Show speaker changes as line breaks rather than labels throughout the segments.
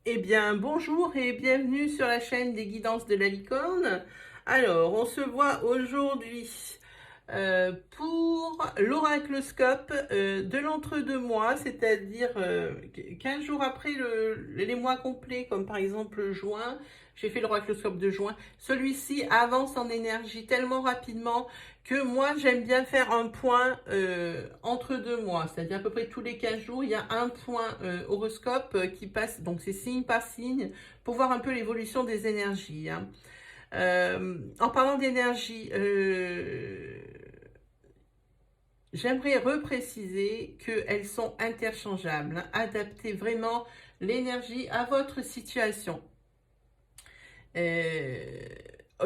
Eh bien, bonjour et bienvenue sur la chaîne des guidances de la licorne. Alors, on se voit aujourd'hui pour l'oracloscope de l'entre-deux-mois, c'est-à-dire 15 jours après les mois complets, comme par exemple juin. J'ai fait l'oracloscope de juin. Celui-ci avance en énergie tellement rapidement que moi, j'aime bien faire un point entre deux mois. C'est-à-dire à peu près tous les 15 jours, il y a un point horoscope qui passe. Donc, c'est signe par signe pour voir un peu l'évolution des énergies. Hein. En parlant d'énergie, j'aimerais repréciser qu'elles sont interchangeables. Hein. Adaptez vraiment l'énergie à votre situation.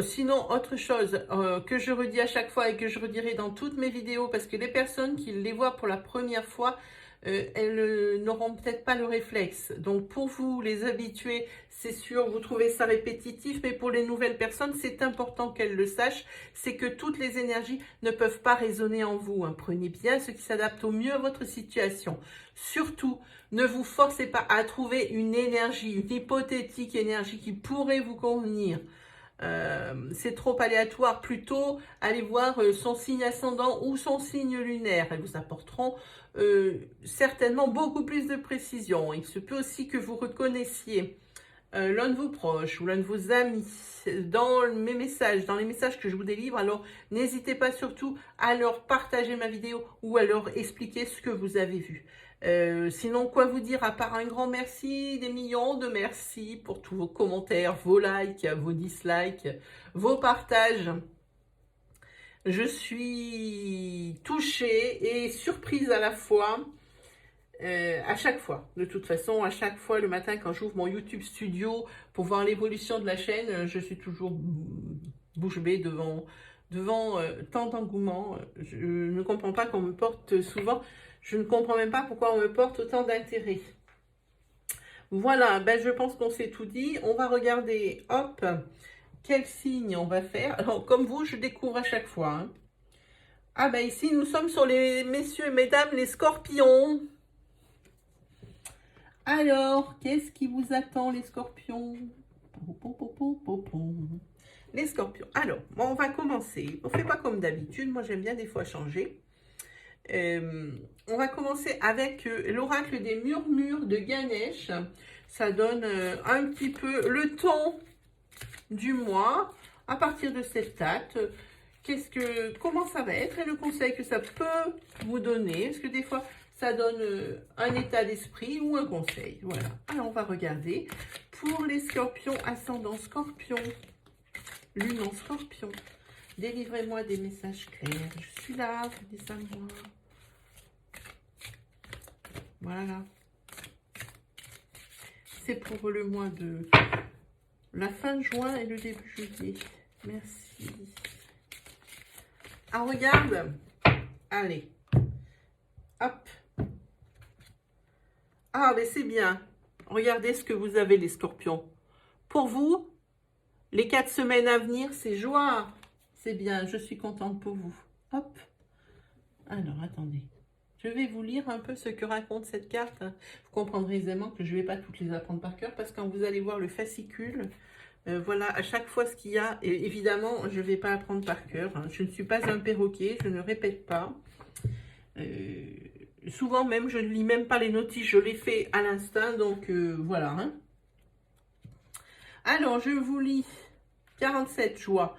Sinon, autre chose que je redis à chaque fois et que je redirai dans toutes mes vidéos, parce que les personnes qui les voient pour la première fois, elles n'auront peut-être pas le réflexe. Donc pour vous, les habitués, c'est sûr, vous trouvez ça répétitif, mais pour les nouvelles personnes, c'est important qu'elles le sachent, c'est que toutes les énergies ne peuvent pas résonner en vous. Hein. Prenez bien ce qui s'adapte au mieux à votre situation. Surtout, ne vous forcez pas à trouver une énergie, une hypothétique énergie qui pourrait vous convenir. C'est trop aléatoire. Plutôt, allez voir son signe ascendant ou son signe lunaire. Elles vous apporteront certainement beaucoup plus de précision. Il se peut aussi que vous reconnaissiez l'un de vos proches ou l'un de vos amis dans mes messages, dans les messages que je vous délivre. Alors, n'hésitez pas surtout à leur partager ma vidéo ou à leur expliquer ce que vous avez vu. Sinon, quoi vous dire à part un grand merci, des millions de merci pour tous vos commentaires, vos likes, vos dislikes, vos partages. Je suis touchée et surprise à la fois. À chaque fois, de toute façon, à chaque fois le matin quand j'ouvre mon YouTube Studio pour voir l'évolution de la chaîne, je suis toujours bouche bée devant tant d'engouement. Je ne comprends pas qu'on me porte souvent, je ne comprends même pas pourquoi on me porte autant d'intérêt. Voilà, ben je pense qu'on s'est tout dit. On va regarder, hop, quel signe on va faire. Alors, comme vous, je découvre à chaque fois. Hein. Ah ben ici, nous sommes sur les messieurs et mesdames, les scorpions. Alors, qu'est-ce qui vous attend, les scorpions? Les scorpions. Alors, bon, on va commencer. On ne fait pas comme d'habitude. Moi, j'aime bien des fois changer. On va commencer avec l'oracle des murmures de Ganesh. Ça donne un petit peu le ton du mois à partir de cette date. Comment ça va être et le conseil que ça peut vous donner. Parce que des fois, ça donne un état d'esprit ou un conseil. Voilà. Alors, on va regarder. Pour les scorpions, ascendant scorpion, lune en scorpion, délivrez-moi des messages clairs. Je suis là, vous dites ça moi. Voilà. C'est pour le mois de la fin juin et le début juillet. Merci. Ah, regarde. Allez. Hop. Ah, mais c'est bien. Regardez ce que vous avez, les scorpions. Pour vous, les 4 semaines à venir, c'est joie. C'est bien, je suis contente pour vous. Hop. Alors, attendez. Je vais vous lire un peu ce que raconte cette carte. Vous comprendrez aisément que je ne vais pas toutes les apprendre par cœur parce que quand vous allez voir le fascicule, voilà à chaque fois ce qu'il y a. Et évidemment, je ne vais pas apprendre par cœur. Hein. Je ne suis pas un perroquet, je ne répète pas. Souvent même, je ne lis même pas les notices, je les fais à l'instinct. Donc voilà. Hein. Alors, je vous lis 47 joies.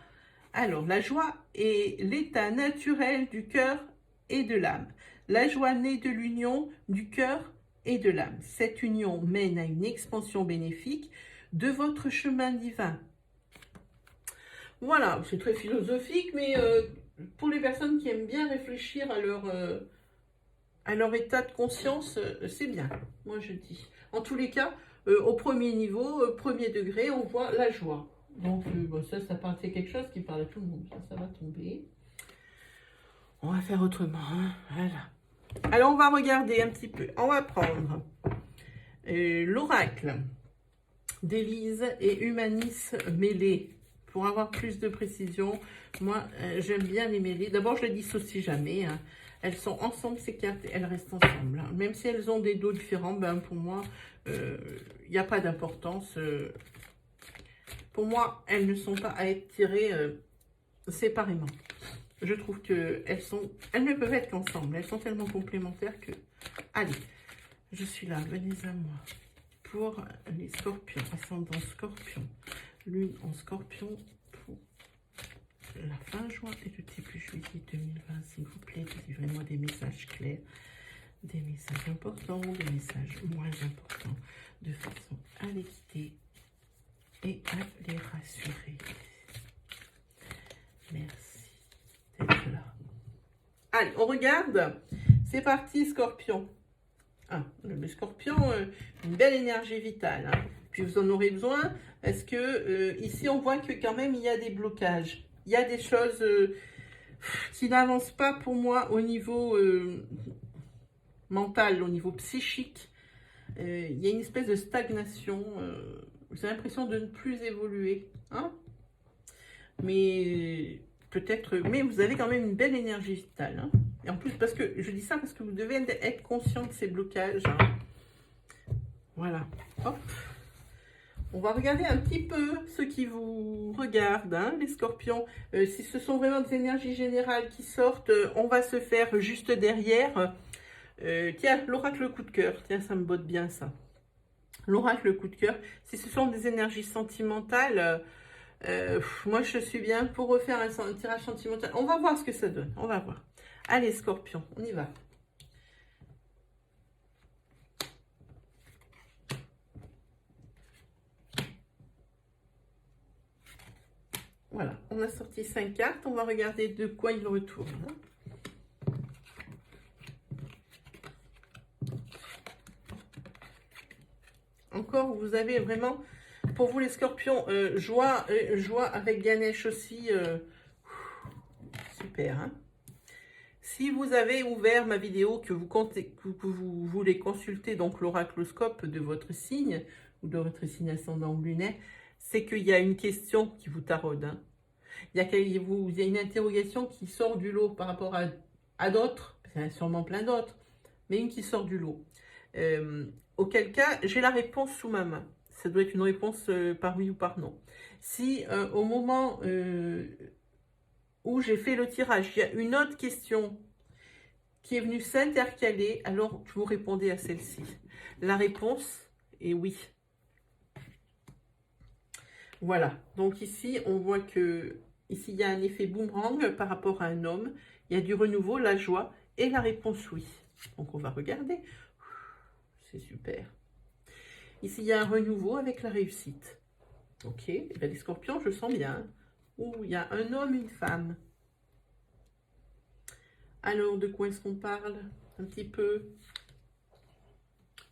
Alors, la joie est l'état naturel du cœur et de l'âme. La joie naît de l'union du cœur et de l'âme. Cette union mène à une expansion bénéfique de votre chemin divin. Voilà, c'est très philosophique, mais pour les personnes qui aiment bien réfléchir à leur état de conscience, c'est bien, moi je dis. En tous les cas, au premier niveau, premier degré, on voit la joie. Donc bon, ça c'est quelque chose qui parle à tout le monde. Ça va tomber. On va faire autrement. Hein. Voilà. Alors, on va regarder un petit peu. On va prendre l'oracle d'Élise et Humanis mêlés. Pour avoir plus de précision, moi, j'aime bien les mêlés. D'abord, je ne les dissocie jamais. Hein. elles sont ensemble, ces cartes, elles restent ensemble. Hein. Même si elles ont des dos différents, ben pour moi, il n'y a pas d'importance. Pour moi, elles ne sont pas à être tirées séparément. Je trouve que elles ne peuvent être qu'ensemble. Elles sont tellement complémentaires que... Allez, je suis là, venez à moi. Pour les scorpions, ascendant scorpion, lune en scorpion, pour la fin juin et le début juillet 2020, s'il vous plaît, délivrez-moi des messages clairs, des messages importants, des messages moins importants, de façon à les guider et à les rassurer. Merci d'être là. Allez, on regarde. C'est parti, scorpion. Ah, le scorpion, une belle énergie vitale. Hein. Puis vous en aurez besoin parce que ici, on voit que quand même, il y a des blocages. Il y a des choses qui n'avancent pas pour moi au niveau mental, au niveau psychique. Il y a une espèce de stagnation. J'ai l'impression de ne plus évoluer. Hein, mais peut-être, mais vous avez quand même une belle énergie vitale. Hein. Et en plus, parce que je dis ça parce que vous devez être conscient de ces blocages. Hein. Voilà. Hop. On va regarder un petit peu ceux qui vous regardent, hein, les scorpions. Si ce sont vraiment des énergies générales qui sortent, on va se faire juste derrière. Tiens, l'oracle coup de cœur. Tiens, ça me botte bien ça. L'oracle coup de cœur. Si ce sont des énergies sentimentales, moi je suis bien pour refaire un tirage sentimental. On va voir ce que ça donne. On va voir. Allez, scorpion, on y va. Voilà, on a sorti 5 cartes. On va regarder de quoi il retourne. Encore, vous avez vraiment, pour vous les scorpions, joie avec Ganesh aussi. Super, hein. Si vous avez ouvert ma vidéo, que vous voulez consulter donc l'oracloscope de votre signe, ou de votre signe ascendant ou lunaire, c'est qu'il y a une question qui vous taraude. Hein. Il y a une interrogation qui sort du lot par rapport à d'autres, il y en a sûrement plein d'autres, mais une qui sort du lot. Auquel cas, j'ai la réponse sous ma main. Ça doit être une réponse par oui ou par non. Si au moment où j'ai fait le tirage, il y a une autre question qui est venue s'intercaler, alors vous répondez à celle-ci. La réponse est oui. Voilà, donc ici, on voit que ici, il y a un effet boomerang par rapport à un homme. Il y a du renouveau, la joie et la réponse oui. Donc, on va regarder. C'est super. Ici, il y a un renouveau avec la réussite. Ok, et bien, les scorpions, je sens bien. Ouh, il y a un homme, une femme. Alors, de quoi est-ce qu'on parle? Un petit peu.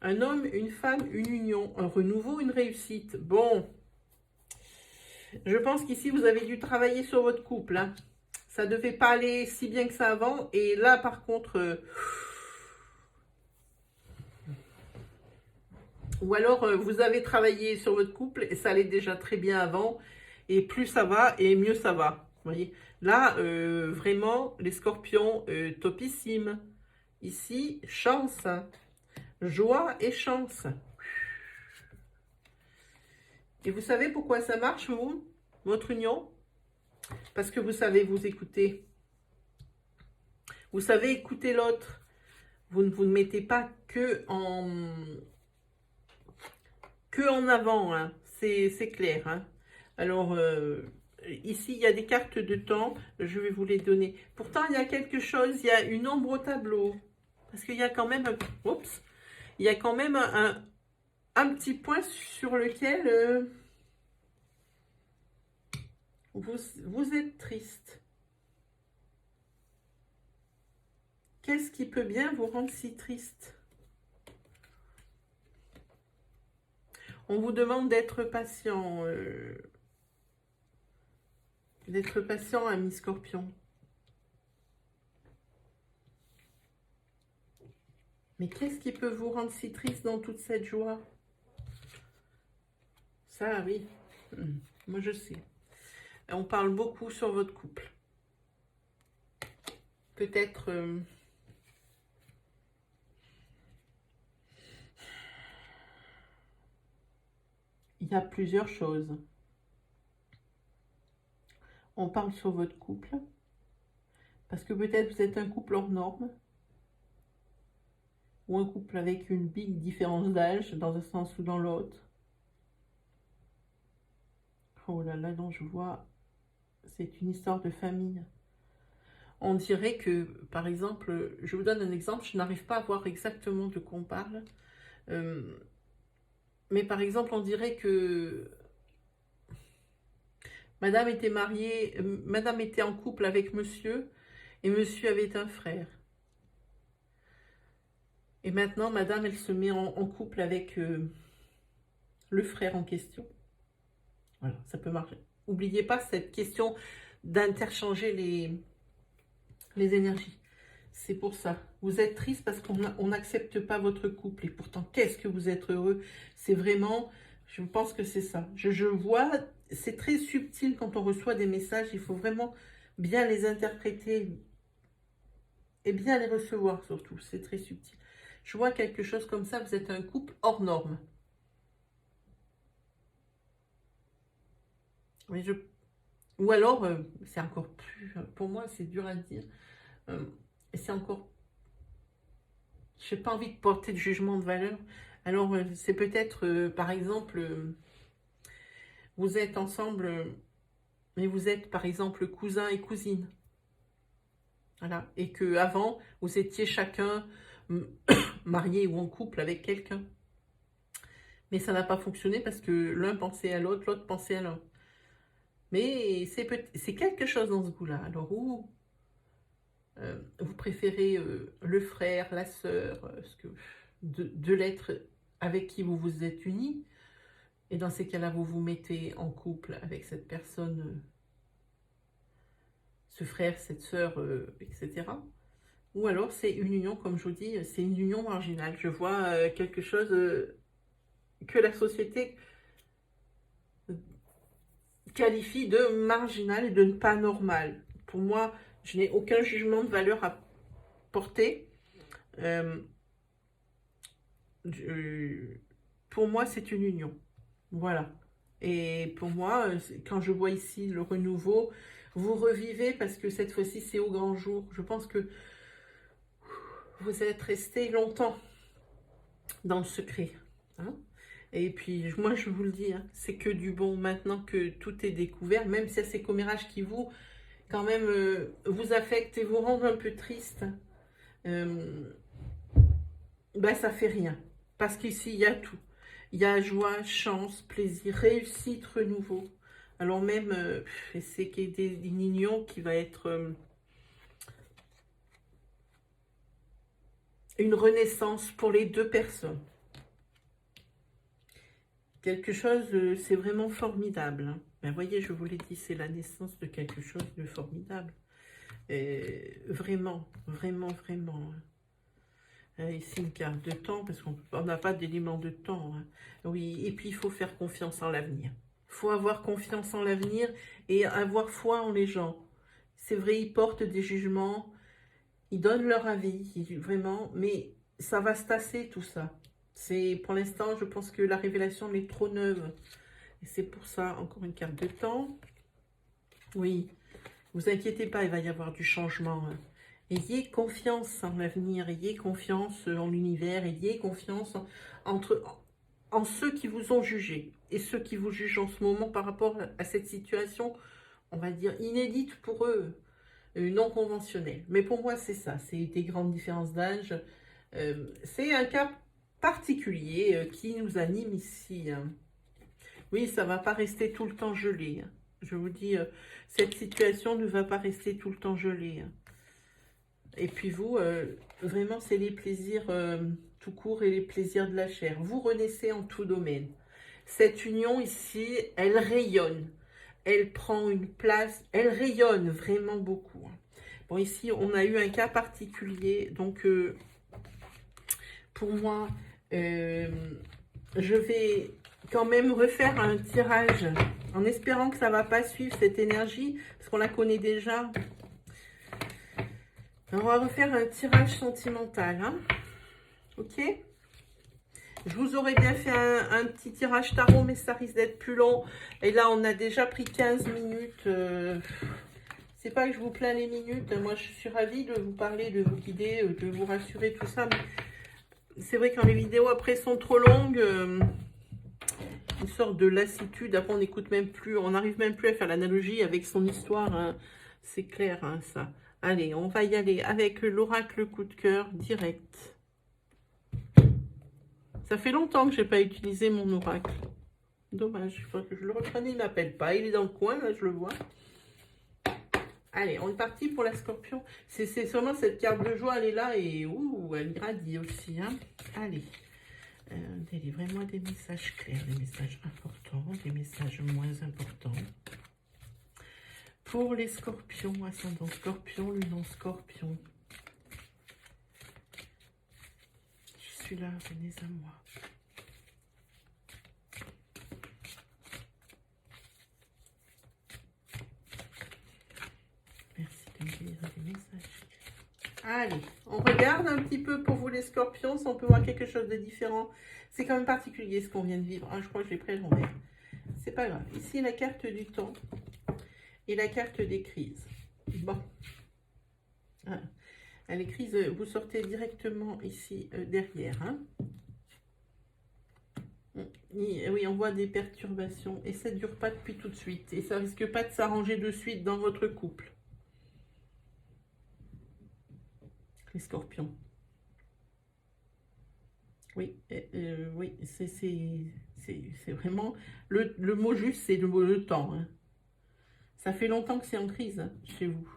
Un homme, une femme, une union. Un renouveau, une réussite. Bon. Je pense qu'ici, vous avez dû travailler sur votre couple. Hein. Ça ne devait pas aller si bien que ça avant. Et là, par contre... ou alors, vous avez travaillé sur votre couple et ça allait déjà très bien avant. Et plus ça va, et mieux ça va. Vous voyez, là, vraiment, les scorpions, topissime. Ici, chance. Hein. Joie et chance. Et vous savez pourquoi ça marche, vous, votre union? Parce que vous savez vous écouter. Vous savez écouter l'autre. Vous ne mettez pas que en avant. Hein. C'est clair. Hein. Alors, ici, il y a des cartes de temps. Je vais vous les donner. Pourtant, il y a quelque chose. Il y a une ombre au tableau. Parce qu'il y a quand même... Oups. Il y a quand même un petit point sur lequel vous êtes triste. Qu'est-ce qui peut bien vous rendre si triste? On vous demande d'être patient. D'être patient, ami Scorpion. Mais qu'est-ce qui peut vous rendre si triste dans toute cette joie? Ça, oui. Moi, je sais. On parle beaucoup sur votre couple. Peut-être il y a plusieurs choses. On parle sur votre couple. Parce que peut-être vous êtes un couple hors norme. Ou un couple avec une big différence d'âge, dans un sens ou dans l'autre. Oh là là, non, je vois, c'est une histoire de famille. On dirait que, par exemple, je vous donne un exemple, je n'arrive pas à voir exactement de quoi on parle. Mais par exemple, on dirait que madame était mariée, madame était en couple avec monsieur, et monsieur avait un frère. Et maintenant, madame, elle se met en couple avec le frère en question. Voilà, ça peut marcher. N'oubliez pas cette question d'interchanger les énergies. C'est pour ça. Vous êtes triste parce qu'on n'accepte pas votre couple. Et pourtant, qu'est-ce que vous êtes heureux. C'est vraiment, je pense que c'est ça. Je vois, c'est très subtil quand on reçoit des messages. Il faut vraiment bien les interpréter et bien les recevoir surtout. C'est très subtil. Je vois quelque chose comme ça. Vous êtes un couple hors norme. Mais ou alors, c'est encore plus, pour moi, c'est dur à dire. C'est encore, je n'ai pas envie de porter de jugement de valeur. Alors, c'est peut-être, par exemple, vous êtes ensemble, mais vous êtes, par exemple, cousin et cousine. Voilà. Et que avant vous étiez chacun marié ou en couple avec quelqu'un. Mais ça n'a pas fonctionné parce que l'un pensait à l'autre, l'autre pensait à l'un. Mais c'est quelque chose dans ce goût-là. Alors, où vous préférez le frère, la sœur, de l'être avec qui vous vous êtes unis. Et dans ces cas-là, vous vous mettez en couple avec cette personne, ce frère, cette sœur, etc. Ou alors c'est une union, comme je vous dis, c'est une union marginale. Je vois quelque chose que la société qualifie de marginal et de pas normal. Pour moi, je n'ai aucun jugement de valeur à porter. Pour moi, c'est une union. Voilà. Et pour moi, quand je vois ici le renouveau, vous revivez parce que cette fois-ci, c'est au grand jour. Je pense que vous êtes resté longtemps dans le secret. Hein. Et puis, moi, je vous le dis, hein, c'est que du bon. Maintenant que tout est découvert, même si ces commérages qui vous, quand même, vous affectent et vous rendent un peu triste, ben, ça fait rien. Parce qu'ici, il y a tout. Il y a joie, chance, plaisir, réussite, renouveau. Alors même, c'est une union qui va être une renaissance pour les deux personnes. Quelque chose, c'est vraiment formidable. Hein. Ben, voyez, je vous l'ai dit, c'est la naissance de quelque chose de formidable. Vraiment, vraiment, vraiment. Ici, une carte de temps, parce qu'on n'a pas d'élément de temps. Hein. Oui, et puis il faut faire confiance en l'avenir. Il faut avoir confiance en l'avenir et avoir foi en les gens. C'est vrai, ils portent des jugements, ils donnent leur avis, vraiment, mais ça va se tasser tout ça. Pour l'instant, je pense que la révélation est trop neuve. Et c'est pour ça, encore une carte de temps. Oui, vous inquiétez pas, il va y avoir du changement. Hein. Ayez confiance en l'avenir, ayez confiance en l'univers, ayez confiance en ceux qui vous ont jugé et ceux qui vous jugent en ce moment par rapport à cette situation, on va dire, inédite pour eux, non conventionnelle. Mais pour moi, c'est ça, c'est des grandes différences d'âge. C'est un cas particulier qui nous anime ici. Hein. Oui, ça ne va pas rester tout le temps gelé. Hein. Je vous dis, cette situation ne va pas rester tout le temps gelée. Hein. Et puis vous, vraiment, c'est les plaisirs tout court et les plaisirs de la chair. Vous renaissez en tout domaine. Cette union ici, elle rayonne. Elle prend une place, elle rayonne vraiment beaucoup. Bon, ici, on a eu un cas particulier. Donc, pour moi, je vais quand même refaire un tirage en espérant que ça ne va pas suivre cette énergie, parce qu'on la connaît déjà. On va refaire un tirage sentimental, hein. Ok? Je vous aurais bien fait un petit tirage tarot, mais ça risque d'être plus long. Et là, on a déjà pris 15 minutes. C'est pas que je vous plains les minutes. Moi, je suis ravie de vous parler, de vous guider, de vous rassurer, tout ça. Mais c'est vrai que quand les vidéos, après, sont trop longues, une sorte de lassitude. Après, on n'écoute même plus, on n'arrive même plus à faire l'analogie avec son histoire. Hein. C'est clair, hein, ça. Allez, on va y aller avec l'oracle coup de cœur direct. Ça fait longtemps que je n'ai pas utilisé mon oracle. Dommage, il faut que je le reprenne. Il ne m'appelle pas. Il est dans le coin, là, je le vois. Allez, on est parti pour la scorpion. C'est seulement cette carte de joie, elle est là et ouh, elle gradit aussi. Hein. Allez, délivrez-moi des messages clairs, des messages importants, des messages moins importants. Pour les scorpions, ascendant scorpion, lunan scorpion. Je suis là, venez à moi. Merci de me lire des messages. Allez, on regarde un petit peu pour vous les scorpions, si on peut voir quelque chose de différent. C'est quand même particulier ce qu'on vient de vivre. Ah, je crois que je l'ai pris à l'envers. C'est pas grave. Ici, la carte du temps et la carte des crises. Bon. Ah, les crises, vous sortez directement ici derrière. Hein. Oui, on voit des perturbations et ça ne dure pas depuis tout de suite. Et ça risque pas de s'arranger de suite dans votre couple. Les scorpions. Oui, oui, c'est vraiment... Le mot juste, c'est le temps. Hein. Ça fait longtemps que c'est en crise hein, chez vous.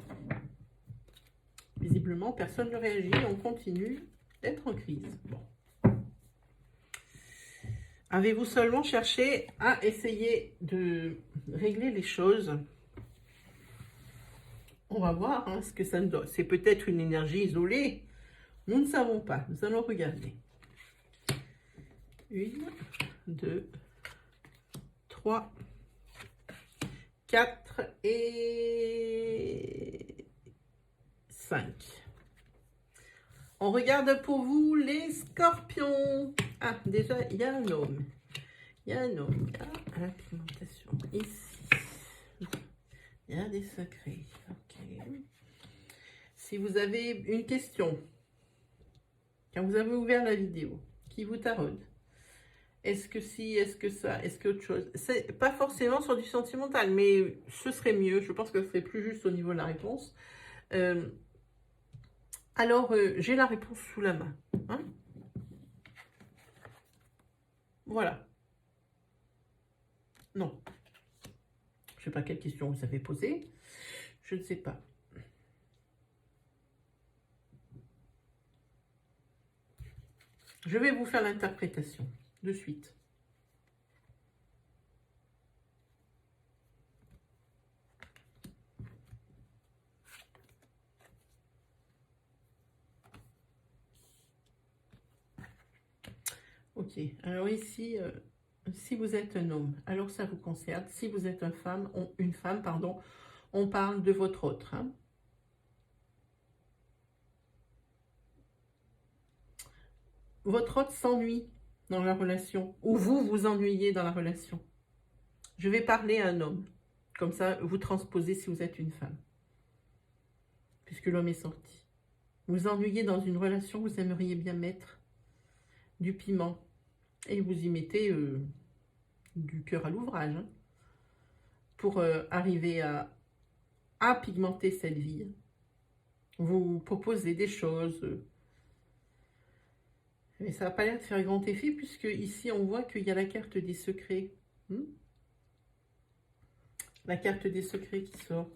Visiblement, personne ne réagit. On continue d'être en crise. Bon. Avez-vous seulement cherché à essayer de régler les choses? On va voir hein, ce que ça nous donne. C'est peut-être une énergie isolée. Nous ne savons pas. Nous allons regarder. 1, 2, 3, 4 et 5. On regarde pour vous les scorpions. Ah, déjà, il y a un homme. Il y a un homme. Ah, à la pigmentation. Ici. Il y a des secrets. Ok. Si vous avez une question, quand vous avez ouvert la vidéo, qui vous taraude, est-ce que si, est-ce que ça, est-ce que autre chose? C'est pas forcément sur du sentimental, mais ce serait mieux. Je pense que ce serait plus juste au niveau de la réponse. Alors, j'ai la réponse sous la main. Hein, voilà. Non. Je ne sais pas quelle question vous avez posée. Je ne sais pas. Je vais vous faire l'interprétation de suite. Ok, alors ici, si vous êtes un homme, alors ça vous concerne. Si vous êtes une femme, pardon, on parle de votre autre. Hein. Votre autre s'ennuie dans la relation, ou vous vous ennuyez dans la relation. Je vais parler à un homme. Comme ça, vous transposez si vous êtes une femme. Puisque l'homme est sorti. Vous ennuyez dans une relation, vous aimeriez bien mettre du piment. Et vous y mettez du cœur à l'ouvrage. Hein, pour arriver à pigmenter cette vie. Vous proposez des choses. Mais ça n'a pas l'air de faire grand effet puisque ici on voit qu'il y a la carte des secrets. La carte des secrets qui sort.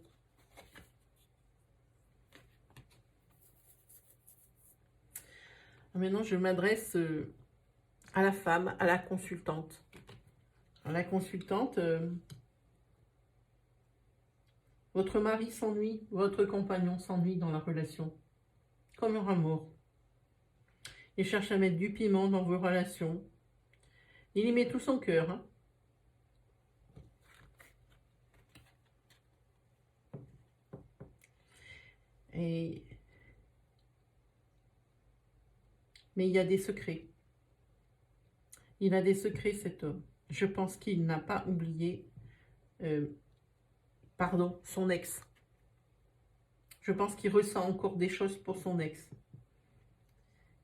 Maintenant, je m'adresse à la femme, à la consultante. À la consultante, votre mari s'ennuie, votre compagnon s'ennuie dans la relation, comme un amour. Il cherche à mettre du piment dans vos relations. Il y met tout son cœur. Hein. Mais il y a des secrets. Il a des secrets, cet homme. Je pense qu'il n'a pas oublié, pardon, son ex. Je pense qu'il ressent encore des choses pour son ex.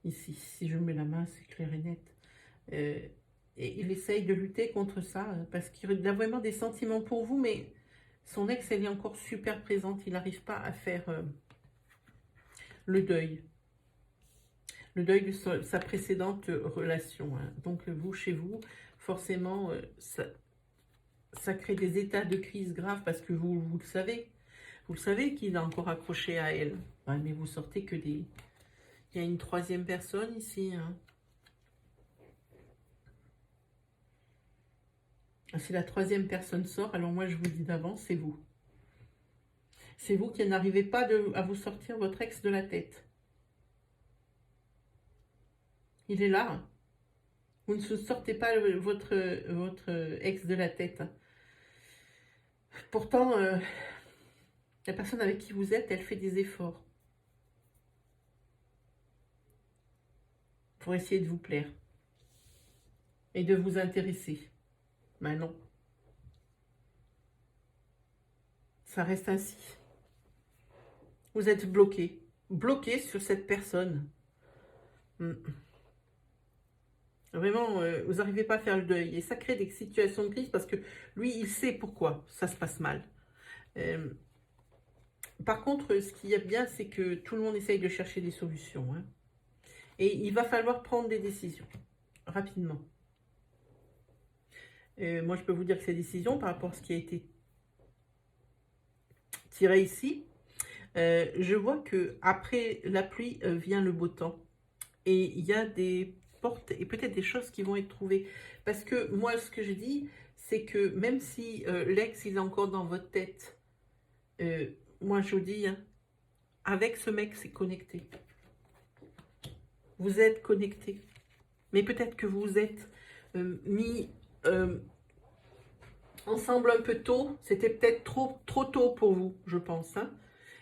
Ici, si je mets la main, c'est clair et net. Et il essaye de lutter contre ça, parce qu'il a vraiment des sentiments pour vous, mais son ex, elle est encore super présente. Il n'arrive pas à faire le deuil. Le deuil de sa précédente relation. Hein. Donc, vous, chez vous, forcément, ça crée des états de crise graves, parce que vous le savez. Vous le savez qu'il est encore accroché à elle. Ouais, mais vous sortez que des... Il y a une troisième personne ici. Hein. Si la troisième personne sort, alors moi je vous dis d'avance, c'est vous. C'est vous qui n'arrivez pas à vous sortir votre ex de la tête. Il est là. Hein. Vous ne sortez pas votre ex de la tête. Pourtant, la personne avec qui vous êtes, elle fait des efforts pour essayer de vous plaire et de vous intéresser. Mais non. Ça reste ainsi. Vous êtes bloqué. Bloqué sur cette personne. Vraiment, vous n'arrivez pas à faire le deuil. Et ça crée des situations de crise parce que lui, il sait pourquoi ça se passe mal. Par contre, ce qu'il y a bien, c'est que tout le monde essaye de chercher des solutions. Hein. Et il va falloir prendre des décisions, rapidement. Moi, je peux vous dire que ces décisions, par rapport à ce qui a été tiré ici, je vois que après la pluie vient le beau temps. Et il y a des portes et peut-être des choses qui vont être trouvées. Parce que moi, ce que je dis, c'est que même si l'ex, il est encore dans votre tête, moi, je vous dis, hein, avec ce mec, c'est connecté. Vous êtes connecté. Mais peut-être que vous êtes mis ensemble un peu tôt. C'était peut-être trop tôt pour vous, je pense. Hein.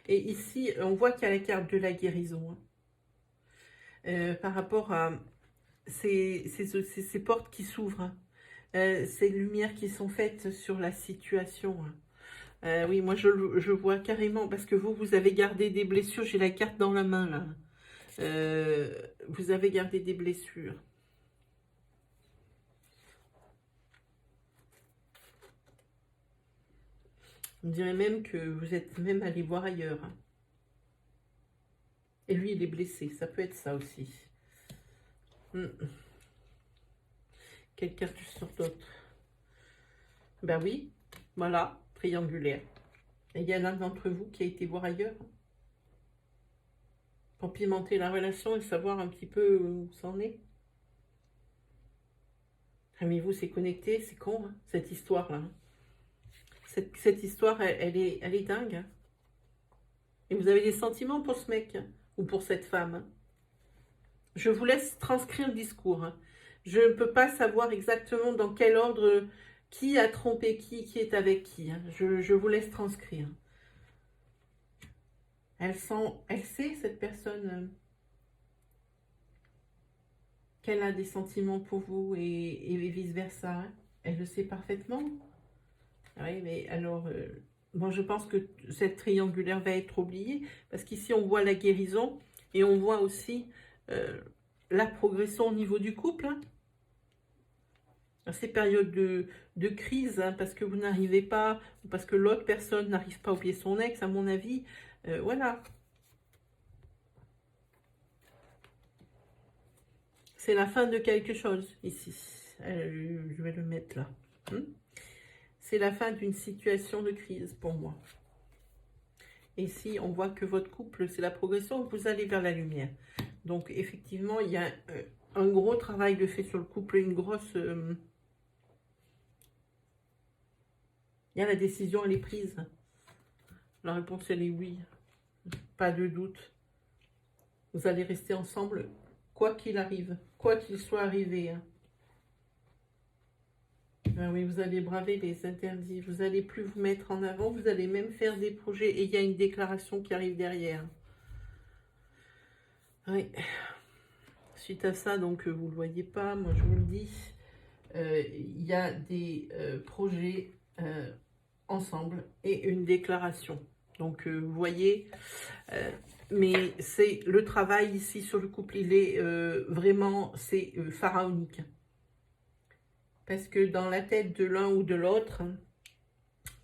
Et ici, on voit qu'il y a la carte de la guérison. Hein. Par rapport à ces portes qui s'ouvrent. Hein. Ces lumières qui sont faites sur la situation. Hein. Oui, moi je vois carrément, parce que vous avez gardé des blessures. J'ai la carte dans la main là. Vous avez gardé des blessures. On dirait même que vous êtes même allé voir ailleurs. Hein. Et lui, il est blessé. Ça peut être ça aussi. Quelle carte je sors d'autre? Ben oui, voilà, triangulaire. Et il y en a l'un d'entre vous qui a été voir ailleurs. Pour pimenter la relation et savoir un petit peu où ça en est. Ah, mais vous, c'est connecté, c'est con, hein, cette histoire-là. Hein. Cette histoire, elle est dingue. Hein. Et vous avez des sentiments pour ce mec, hein, ou pour cette femme. Hein. Je vous laisse transcrire le discours. Hein. Je ne peux pas savoir exactement dans quel ordre, qui a trompé qui est avec qui. Hein. Je vous laisse transcrire. Elle sait, cette personne, qu'elle a des sentiments pour vous et vice-versa. Hein. Elle le sait parfaitement. Oui, mais alors, moi je pense que cette triangulaire va être oubliée, parce qu'ici on voit la guérison et on voit aussi la progression au niveau du couple. Hein. Ces périodes de crise, hein, parce que vous n'arrivez pas, ou parce que l'autre personne n'arrive pas à oublier son ex, à mon avis, voilà. C'est la fin de quelque chose, ici. Je vais le mettre là. C'est la fin d'une situation de crise pour moi. Et ici, on voit que votre couple, c'est la progression, vous allez vers la lumière. Donc, effectivement, il y a un gros travail de fait sur le couple, une grosse... il y a la décision, elle est prise. La réponse, elle est oui. Pas de doute. Vous allez rester ensemble, quoi qu'il arrive, quoi qu'il soit arrivé. Hein. Ben oui, vous allez braver les interdits, vous n'allez plus vous mettre en avant, vous allez même faire des projets et il y a une déclaration qui arrive derrière. Oui. Suite à ça, donc vous ne le voyez pas, moi je vous le dis, il y a des projets ensemble et une déclaration. Donc, vous voyez, mais c'est le travail ici sur le couple, il est vraiment, c'est pharaonique. Parce que dans la tête de l'un ou de l'autre,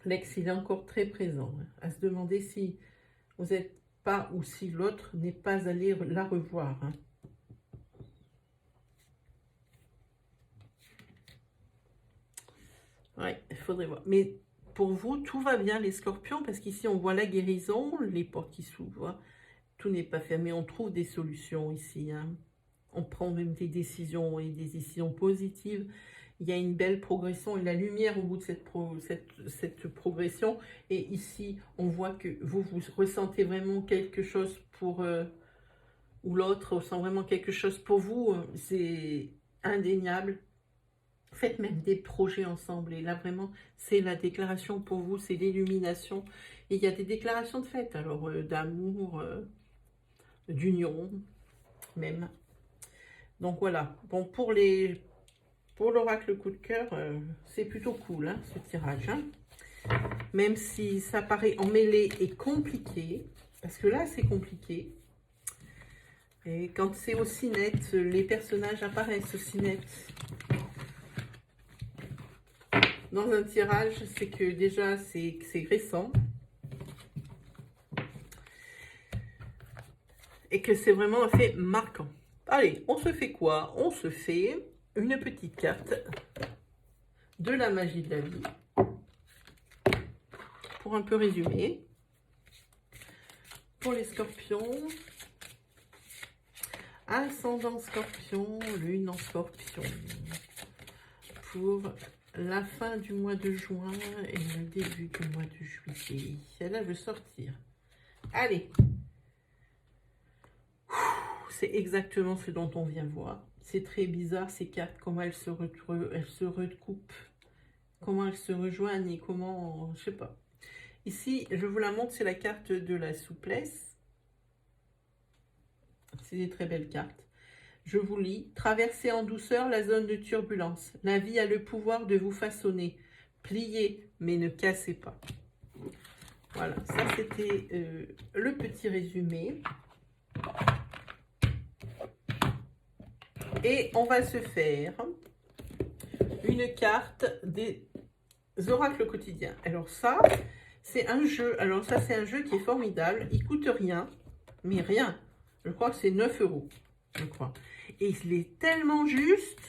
l'ex, il est encore très présent. À se demander si vous n'êtes pas ou si l'autre n'est pas allé la revoir. Ouais, il faudrait voir. Mais pour vous, tout va bien les scorpions, parce qu'ici, on voit la guérison, les portes qui s'ouvrent. Tout n'est pas fermé, on trouve des solutions ici. On prend même des décisions et des décisions positives. Il y a une belle progression et la lumière au bout de cette progression. Et ici, on voit que vous ressentez vraiment quelque chose pour... ou l'autre ressent vraiment quelque chose pour vous. C'est indéniable. Faites même des projets ensemble. Et là, vraiment, c'est la déclaration pour vous, c'est l'illumination. Et il y a des déclarations de fête, alors d'amour, d'union, même. Donc voilà. Bon, pour l'oracle coup de cœur, c'est plutôt cool, hein, ce tirage. Hein. Même si ça paraît emmêlé et compliqué, parce que là, c'est compliqué. Et quand c'est aussi net, les personnages apparaissent aussi net. Dans un tirage, c'est que déjà, c'est récent. Et que c'est vraiment un fait marquant. Allez, on se fait quoi? On se fait une petite carte de la magie de la vie. Pour un peu résumer. Pour les scorpions. Ascendant scorpion, lune en scorpion. Pour la fin du mois de juin et le début du mois de juillet. Là, je veux sortir. Allez. C'est exactement ce dont on vient voir. C'est très bizarre ces cartes, comment elles se recoupent, comment elles se rejoignent et comment, je sais pas. Ici, je vous la montre, c'est la carte de la souplesse. C'est des très belles cartes. Je vous lis. Traversez en douceur la zone de turbulence. La vie a le pouvoir de vous façonner. Pliez, mais ne cassez pas. Voilà, ça c'était le petit résumé. Et on va se faire une carte des oracles quotidiens. Alors ça, c'est un jeu. Alors ça, c'est un jeu qui est formidable. Il coûte rien, mais rien. Je crois que c'est 9 €, je crois. Et il est tellement juste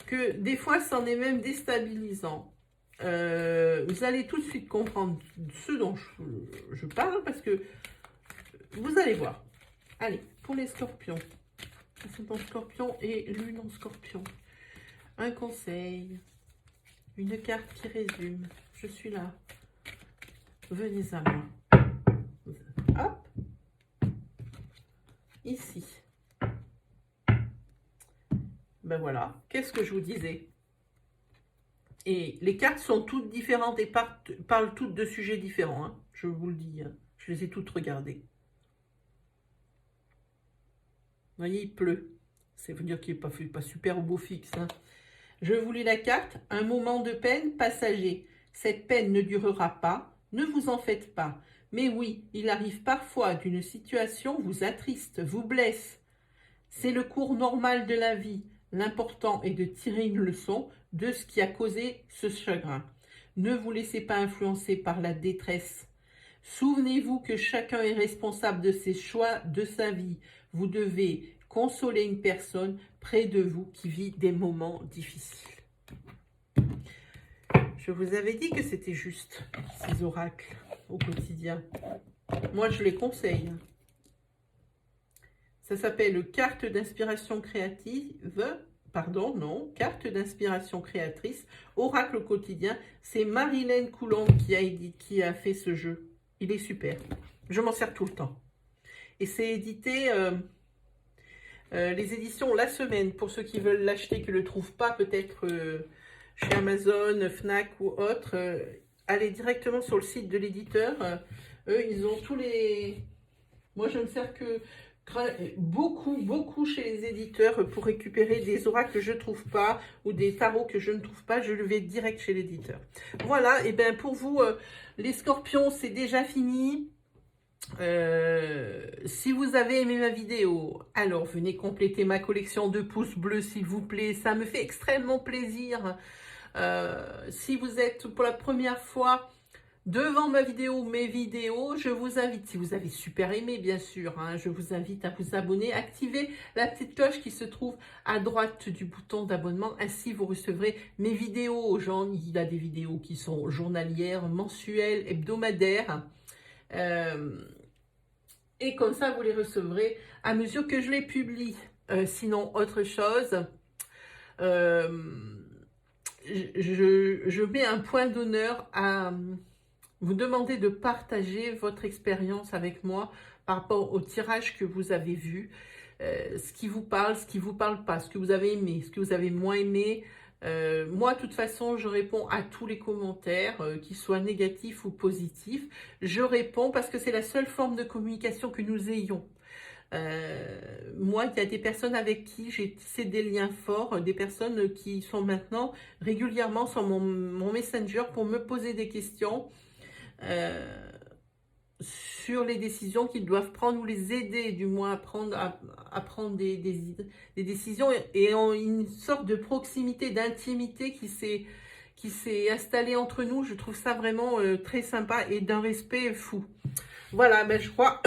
que des fois, c'en est même déstabilisant. Vous allez tout de suite comprendre ce dont je parle parce que vous allez voir. Allez, pour les scorpions. Ascendant scorpion et lune en scorpion. Un conseil. Une carte qui résume. Je suis là. Venez à moi. Hop. Ici. Ben voilà. Qu'est-ce que je vous disais? Et les cartes sont toutes différentes et parlent toutes de sujets différents. Hein. Je vous le dis. Hein. Je les ai toutes regardées. Vous voyez, il pleut. Ça veut dire qu'il n'est pas super au beau fixe. Hein. Je vous lis la carte. Un moment de peine passager. Cette peine ne durera pas. Ne vous en faites pas. Mais oui, il arrive parfois qu'une situation vous attriste, vous blesse. C'est le cours normal de la vie. L'important est de tirer une leçon de ce qui a causé ce chagrin. Ne vous laissez pas influencer par la détresse. Souvenez-vous que chacun est responsable de ses choix, de sa vie. Vous devez consoler une personne près de vous qui vit des moments difficiles. Je vous avais dit que c'était juste, ces oracles au quotidien. Moi, je les conseille. Ça s'appelle carte d'inspiration créative. Pardon, non, carte d'inspiration créatrice, oracle au quotidien. C'est Marilène Coulomb qui a fait ce jeu. Il est super. Je m'en sers tout le temps. Et c'est édité, les éditions La Semaine, pour ceux qui veulent l'acheter, qui ne le trouvent pas peut-être chez Amazon, Fnac ou autre. Allez directement sur le site de l'éditeur. Eux, ils ont tous les... Moi, je ne me sers que beaucoup chez les éditeurs pour récupérer des oracles que je ne trouve pas ou des tarots que je ne trouve pas. Je le vais direct chez l'éditeur. Voilà, et bien pour vous, les scorpions, c'est déjà fini. Si vous avez aimé ma vidéo, alors venez compléter ma collection de pouces bleus s'il vous plaît, ça me fait extrêmement plaisir. Si vous êtes pour la première fois devant ma vidéo, mes vidéos, je vous invite, si vous avez super aimé bien sûr, hein, je vous invite à vous abonner, activer la petite cloche qui se trouve à droite du bouton d'abonnement, ainsi vous recevrez mes vidéos. Genre, il y a des vidéos qui sont journalières, mensuelles, hebdomadaires, et comme ça vous les recevrez à mesure que je les publie. Sinon, autre chose, je mets un point d'honneur à vous demander de partager votre expérience avec moi par rapport au tirage que vous avez vu, ce qui vous parle pas, ce que vous avez aimé, ce que vous avez moins aimé. Moi, de toute façon, je réponds à tous les commentaires, qu'ils soient négatifs ou positifs. Je réponds parce que c'est la seule forme de communication que nous ayons. Moi, il y a des personnes avec qui j'ai tissé des liens forts, des personnes qui sont maintenant régulièrement sur mon Messenger pour me poser des questions sur les décisions qu'ils doivent prendre ou les aider du moins à prendre des décisions, et en une sorte de proximité, d'intimité qui s'est installée entre nous. Je trouve ça vraiment très sympa et d'un respect fou. Voilà, ben je crois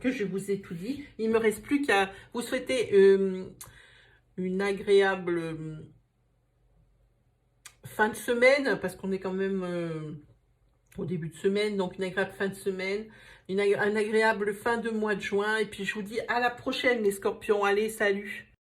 que je vous ai tout dit. Il ne me reste plus qu'à vous souhaiter une agréable fin de semaine, parce qu'on est quand même au début de semaine, donc une agréable fin de semaine, un agréable fin de mois de juin, et puis je vous dis à la prochaine les scorpions, allez, salut!